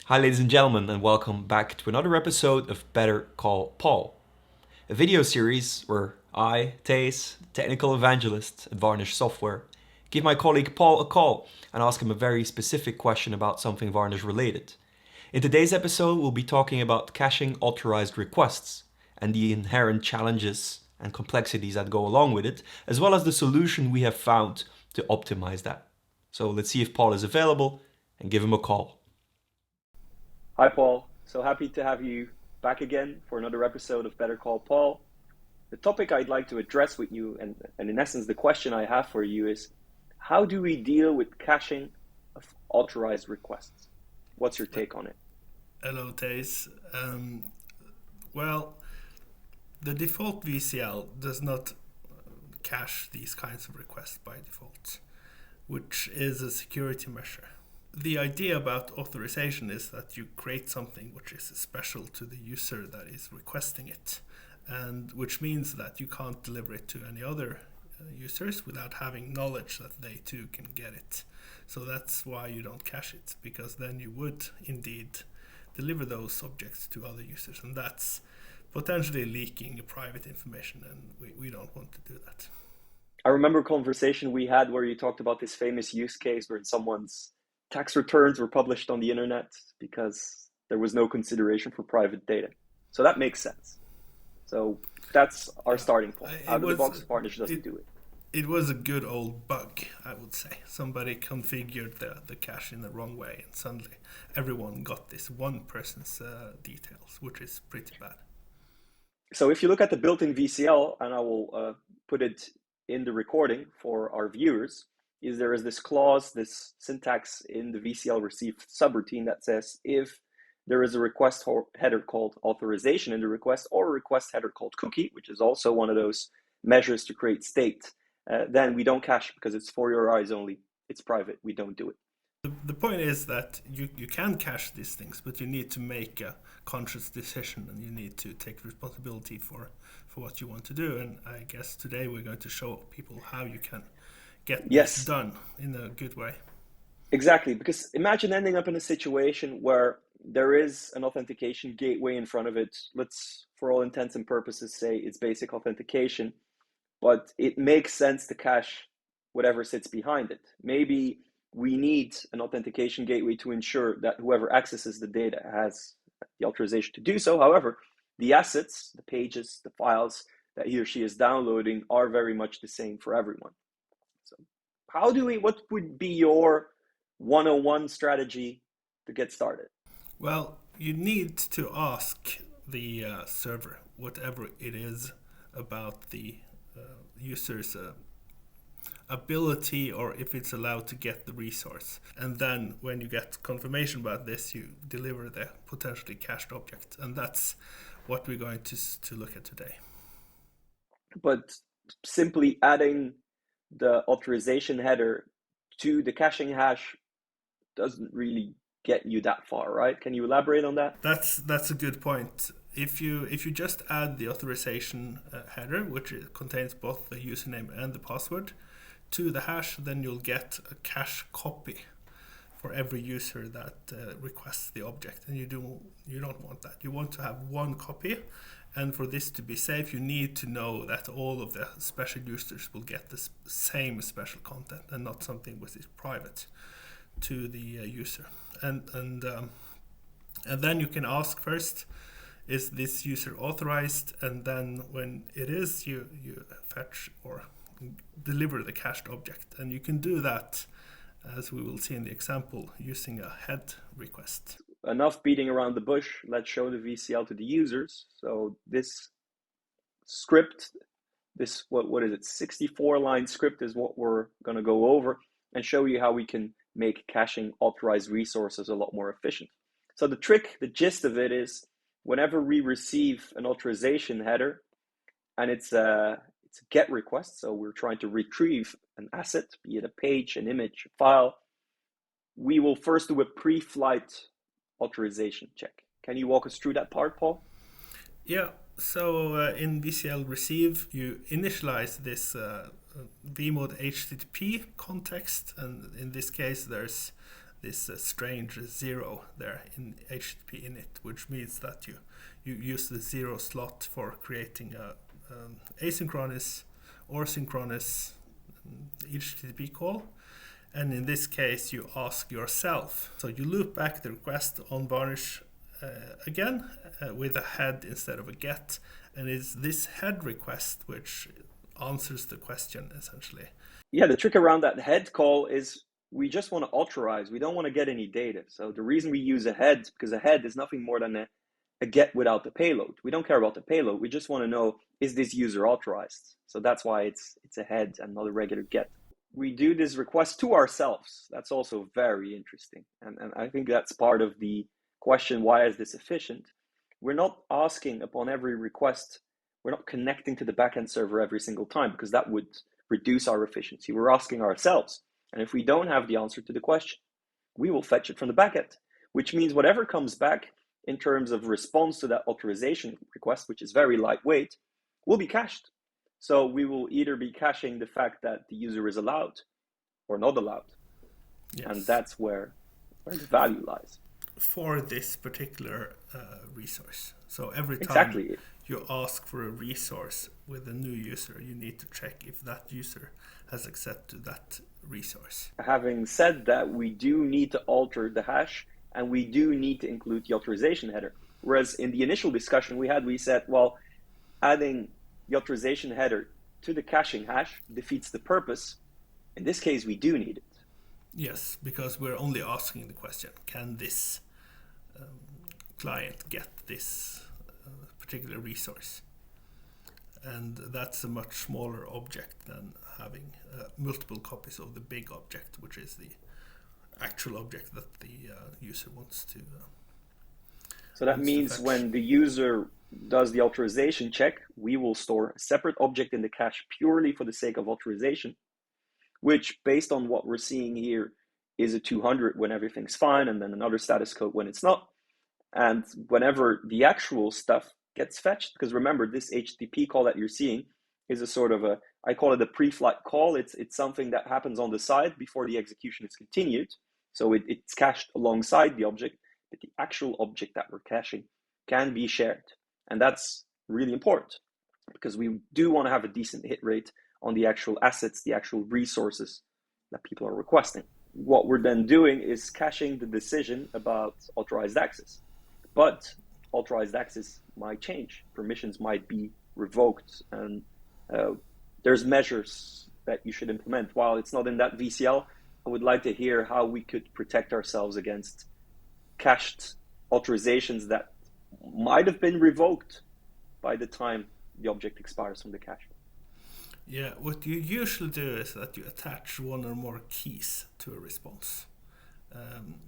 Hi, ladies and gentlemen, and welcome back to another episode of Better Call Paul, a video series where I, Thijs, technical evangelist at Varnish Software, give my colleague Paul a call and ask him a very specific question about something Varnish related. In today's episode, we'll be talking about caching authorized requests and the inherent challenges and complexities that go along with it, as well as the solution we have found to optimize that. So let's see if Paul is available and give him a call. Hi, Paul. So happy to have you back again for another episode of Better Call Paul. The topic I'd like to address with you, and in essence, the question I have for you is, how do we deal with caching of authorized requests? What's your take on it? Hello, Thijs. Well, the default VCL does not cache these kinds of requests by default, which is a security measure. The idea about authorization is that you create something which is special to the user that is requesting it, and which means that you can't deliver it to any other users without having knowledge that they too can get it. So that's why you don't cache it, because then you would indeed deliver those objects to other users, and that's potentially leaking private information, and we don't want to do that. I remember a conversation we had where you talked about this famous use case where someone's tax returns were published on the internet because there was no consideration for private data. So that makes sense. So that's our starting point. Out of the box, Varnish doesn't do it. It was a good old bug, I would say. Somebody configured the cache in the wrong way, and suddenly everyone got this one person's details, which is pretty bad. So if you look at the built-in VCL, and I will put it in the recording for our viewers, there is this clause, this syntax in the VCL receive subroutine that says if there is a request header called authorization in the request, or a request header called cookie, which is also one of those measures to create state, then we don't cache because it's for your eyes only. It's private. We don't do it. The point is that you can cache these things, but you need to make a conscious decision, and you need to take responsibility for what you want to do. And I guess today we're going to show people how you can get this done in a good way. Exactly, because imagine ending up in a situation where there is an authentication gateway in front of it. Let's, for all intents and purposes, say it's basic authentication, but it makes sense to cache whatever sits behind it. Maybe we need an authentication gateway to ensure that whoever accesses the data has the authorization to do so. However, the assets, the pages, the files that he or she is downloading are very much the same for everyone. So what would be your 101 strategy to get started? Well, you need to ask the server whatever it is about the user's ability, or if it's allowed to get the resource. And then when you get confirmation about this, you deliver the potentially cached object. And that's what we're going to look at today. But simply adding the authorization header to the caching hash doesn't really get you that far, right? Can you elaborate on that? That's a good point. If you just add the authorization header, which contains both the username and the password, to the hash, then you'll get a cache copy for every user that requests the object, and you don't want that. You want to have one copy, and for this to be safe, you need to know that all of the special users will get the same special content and not something which is private to the user. And then you can ask first, is this user authorized? And then when it is, you fetch or deliver the cached object. And you can do that, as we will see in the example, using a head request. Enough beating around the bush. Let's show the VCL to the users. So this script, this, what is it, 64-line script is what we're going to go over and show you how we can make caching authorized resources a lot more efficient. So the trick, the gist of it is, whenever we receive an authorization header, and it's a GET request, so we're trying to retrieve an asset, be it a page, an image, a file, we will first do a pre-flight authorization check. Can you walk us through that part, Paul? Yeah, so in VCL receive, you initialize this vmode HTTP context, and in this case there's this strange zero there in HTTP init, which means that you use the zero slot for creating a asynchronous or synchronous HTTP call. And in this case, you ask yourself. So you loop back the request on Varnish again with a head instead of a get. And it's this head request which answers the question, essentially. Yeah, the trick around that head call is we just want to authorize. We don't want to get any data. So the reason we use a head, because a head is nothing more than a get without the payload. We don't care about the payload. We just want to know, is this user authorized? So that's why it's a head and not a regular get. We do this request to ourselves. That's also very interesting. And I think that's part of the question, why is this efficient? We're not asking upon every request. We're not connecting to the backend server every single time, because that would reduce our efficiency. We're asking ourselves. And if we don't have the answer to the question, we will fetch it from the backend, which means whatever comes back in terms of response to that authorization request, which is very lightweight, will be cached. So we will either be caching the fact that the user is allowed or not allowed. Yes. And that's where the value lies. For this particular resource. So every time you ask for a resource with a new user, you need to check if that user has access to that resource. Having said that, we do need to alter the hash, and we do need to include the authorization header. Whereas in the initial discussion we said, well, adding the authorization header to the caching hash defeats the purpose. In this case, we do need it. Yes, because we're only asking the question, can this client get this particular resource? And that's a much smaller object than having multiple copies of the big object, which is the actual object that the user wants to So that means when the user does the authorization check, we will store a separate object in the cache purely for the sake of authorization, which, based on what we're seeing here, is a 200 when everything's fine, and then another status code when it's not. And whenever the actual stuff gets fetched, because remember, this HTTP call that you're seeing is a sort of I call it a pre-flight call. It's something that happens on the side before the execution is continued. So it's cached alongside the object, but the actual object that we're caching can be shared. And that's really important, because we do want to have a decent hit rate on the actual assets, the actual resources that people are requesting. What we're then doing is caching the decision about authorized access. But authorized access might change. Permissions might be revoked. And there's measures that you should implement. While it's not in that VCL, I would like to hear how we could protect ourselves against cached authorizations that might have been revoked by the time the object expires from the cache. Yeah, what you usually do is that you attach one or more keys to a response.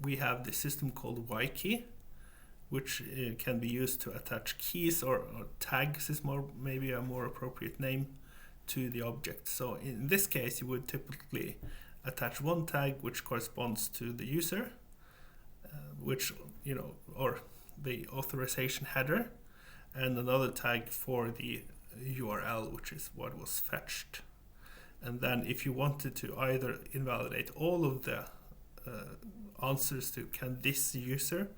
We have this system called YKey, which can be used to attach keys or tags is maybe a more appropriate name to the object. So in this case, you would typically attach one tag which corresponds to the user, or the authorization header, and another tag for the URL, which is what was fetched. And then if you wanted to either invalidate all of the answers to can this user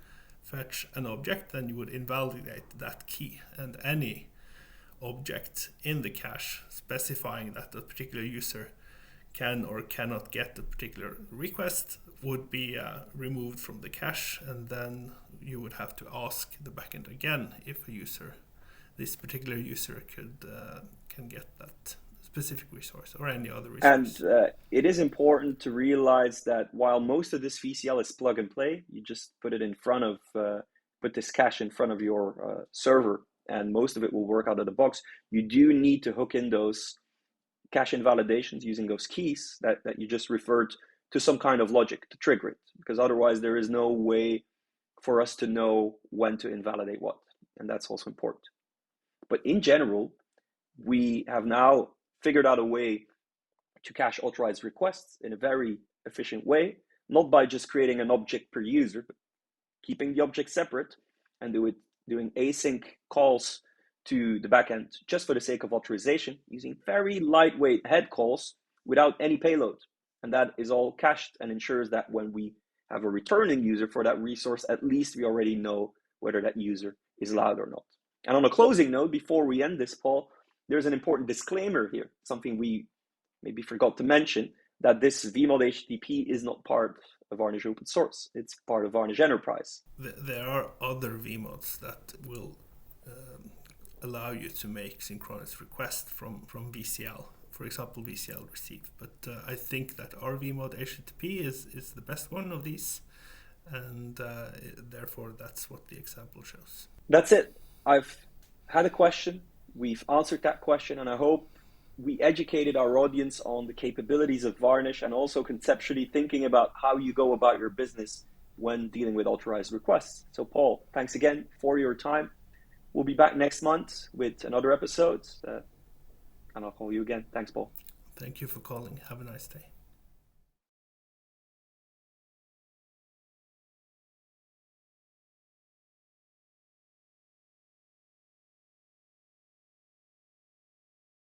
fetch an object, then you would invalidate that key, and any object in the cache specifying that a particular user can or cannot get a particular request would be removed from the cache, and then you would have to ask the backend again if this particular user can get that specific resource or any other resource. And it is important to realize that while most of this VCL is plug and play, you just put it in front of, put this cache in front of your server, and most of it will work out of the box. You do need to hook in those cache invalidations using those keys that you just referred to some kind of logic to trigger it, because otherwise there is no way for us to know when to invalidate what, and that's also important. But in general, we have now figured out a way to cache authorized requests in a very efficient way, not by just creating an object per user, but keeping the object separate and doing async calls to the backend just for the sake of authorization, using very lightweight head calls without any payload. And that is all cached and ensures that when we have a returning user for that resource, at least we already know whether that user is allowed or not. And on a closing note, before we end this, Paul, there's an important disclaimer here, something we maybe forgot to mention, that this vmod HTTP is not part of Varnish open source. It's part of Varnish Enterprise. There are other vmods that will allow you to make synchronous requests from VCL. For example, VCL receive. But I think that our vmod HTTP is the best one of these, and therefore that's what the example shows. That's it. I've had a question. We've answered that question, and I hope we educated our audience on the capabilities of Varnish and also conceptually thinking about how you go about your business when dealing with authorized requests. So Paul, thanks again for your time. We'll be back next month with another episode, and I'll call you again. Thanks, Paul. Thank you for calling. Have a nice day.